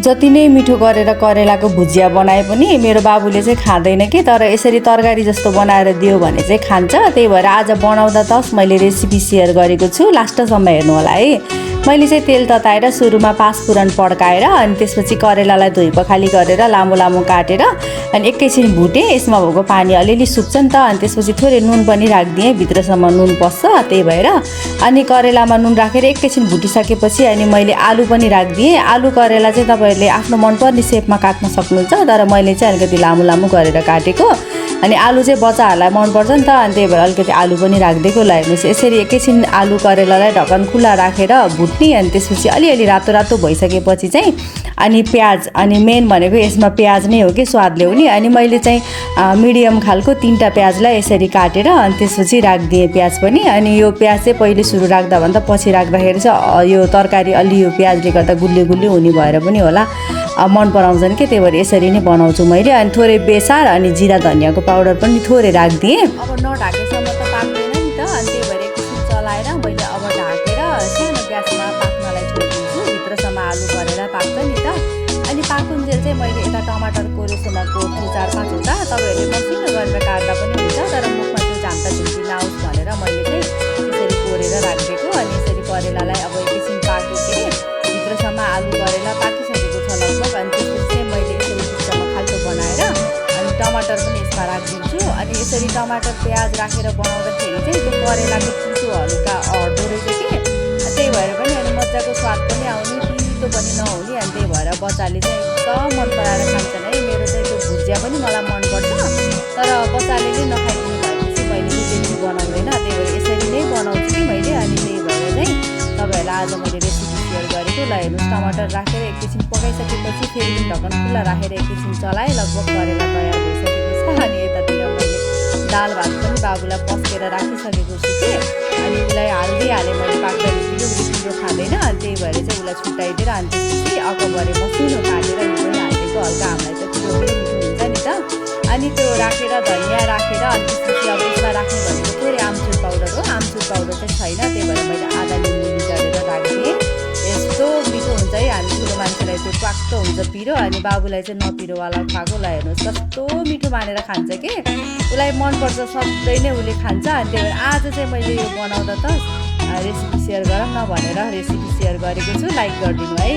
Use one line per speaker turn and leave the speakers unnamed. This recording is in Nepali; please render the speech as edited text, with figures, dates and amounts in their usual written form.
जति नै मिठो गरेर करेलाको भुजिया बनाए पनि मेरो बाबुले चाहिँ खाँदैन कि, तर यसरी तरकारी जस्तो बनाएर दियो भने चाहिँ खान्छ। त्यही भएर आज बनाउँदा तस मैले रेसिपी सेयर गरेको छु, लास्टसम्म हेर्नु होला है। मैले चाहिँ तेल तताएर सुरुमा पाँचफोरन पड्काएर अनि त्यसपछि करेलालाई धोइ पखाली गरेर लामो लामो काटेर अनि एकैछिन भुटेँ। यसमा भएको पानी अलिअलि सुक्छ नि त, अनि त्यसपछि थोरै नुन पनि राखिदिएँ, भित्रसम्म नुन पस्छ त्यही भएर। अनि करेलामा नुन राखेर एकैछिन भुटिसकेपछि अनि मैले आलु पनि राखिदिएँ। आलु करेला चाहिँ तपाईँहरूले आफ्नो मनपर्ने सेपमा काट्न सक्नुहुन्छ, तर मैले चाहिँ अलिकति लामो लामो गरेर काटेको। अनि आलु चाहिँ बच्चाहरूलाई मनपर्छ नि त, अनि त्यही भएर अलिकति आलु पनि राखिदिएको। ल हेर्नुहोस्, यसरी एकैछिन आलु करेलालाई ढक्कन खुल्ला राखेर भुट्ने। अनि त्यसपछि अलिअलि रातो रातो भइसकेपछि चाहिँ अनि प्याज, अनि मेन भनेको यसमा प्याज नै हो कि स्वाद ल्याउने। अनि मैले चाहिँ मिडियम खालको 3टा प्याजलाई यसरी काटेर अनि त्यसपछि राखिदिएँ प्याज पनि। अनि यो प्याज चाहिँ पहिले सुरु राख्दा भन्दा पछि राख्दाखेरि चाहिँ यो तरकारी अलि यो प्याजले गर्दा गुलियो गुलियो हुने भएर पनि होला मन पराउँछन् कि, त्यही भएर यसरी नै बनाउँछु मैले। अनि थोरै बेसार अनि जिरा धनियाँको पाउडर पनि थोरै राखिदिएँ। अब नढाकेसम्म त पाक्दैन नि त, अनि त्यही भएर एकछिन चलाएर मैले अब ढाकेर सानो ग्यासमा पाक्नलाई छोडिदिन्छु। भित्रसम्म आलु करेला पाक्छ नि त। अनि पाकुन्जेल चाहिँ मैले यता टमाटर कोरेसम्मको 4-5वटा तपाईँहरूले मसिनो गरेर काट्दा पनि हुन्छ, तर मुखमा त्यो झाम्टा झुम्टी नआओस् भनेर मैले चाहिँ यसरी कोरेर राखिदिएको। अनि यसरी करेलालाई अब एकछिन पाकेपछि भित्रसम्म आलु करेला पाकिसकेको छ लगभग। अनि त्यसपछि चाहिँ मैले यसरी बिचमा खाल्टो बनाएर अनि टमाटर पनि यसमा राखिदिन्छु। अनि यसरी टमाटर प्याज राखेर बनाउँदाखेरि चाहिँ त्यो करेलाको तितो हल्का हट्दो रहेछ कि, त्यही भएर पनि अनि मजाको स्वाद पनि आउने, तितो पनि नहुने। अनि त्यही भएर बच्चाले चाहिँ एकदम मन पराएर खान्छन् है। मेरो चाहिँ त्यो भुजिया पनि मलाई मनपर्छ, तर बच्चाले नै नखाइदिने भएपछि मैले चाहिँ त्यति बनाउँदैन, त्यही भएर यसरी नै बनाउँछु कि मैले। अनि त्यही भएर चाहिँ तपाईँहरूलाई आज मैले रेसिपी सेयर गरेको। ल हेर्नुहोस्, टमाटर राखेर एकैछिन पकाइसकेपछि फेरि ढक्कन खुल्ला राखेर एकैछिन चलाएँ, लगभग करेला तयार भइसकेको छ। अनि यतातिर मैले दाल भात पनि बाबुलाई पस्केर राखिसकेको छु कि, अनि उसलाई हालिदिइहालेँ मैले, पाक्दा पिरो खाँदैन, अनि त्यही भएर चाहिँ उसलाई छुट्याइदिएर अनि त्यसपछि अकबरे मसिनो काटेर पनि हालिदिएको। हल्का हामीलाई चाहिँ पिरो मिठो हुन्छ नि त। अनि त्यो राखेर धनियाँ राखेर अनि त्यसपछि अब यसमा राख्ने भनेको थोरै आमचुर पाउडर हो। आमचुर पाउडर चाहिँ छैन, त्यही भएर मैले आधा निम्बु निचोरेर राखिदिएँ। यस्तो मिठो हुन्छ है, हामी ठुलो मान्छेलाई त्यो क्वाक्क हुन्छ पिरो, अनि बाबुलाई चाहिँ नपिरोवाला खुवाएको। ल हेर्नुहोस्, कस्तो मिठो मानेर खान्छ कि, उसलाई मनपर्छ, सधैँ नै उसले खान्छ। अनि त्यही भएर आज चाहिँ मैले यो बनाउँदा त रेसिपी सेयर गरौँ न भनेर रेसिपी सेयर गरेको छु। लाइक गरिदिनु है।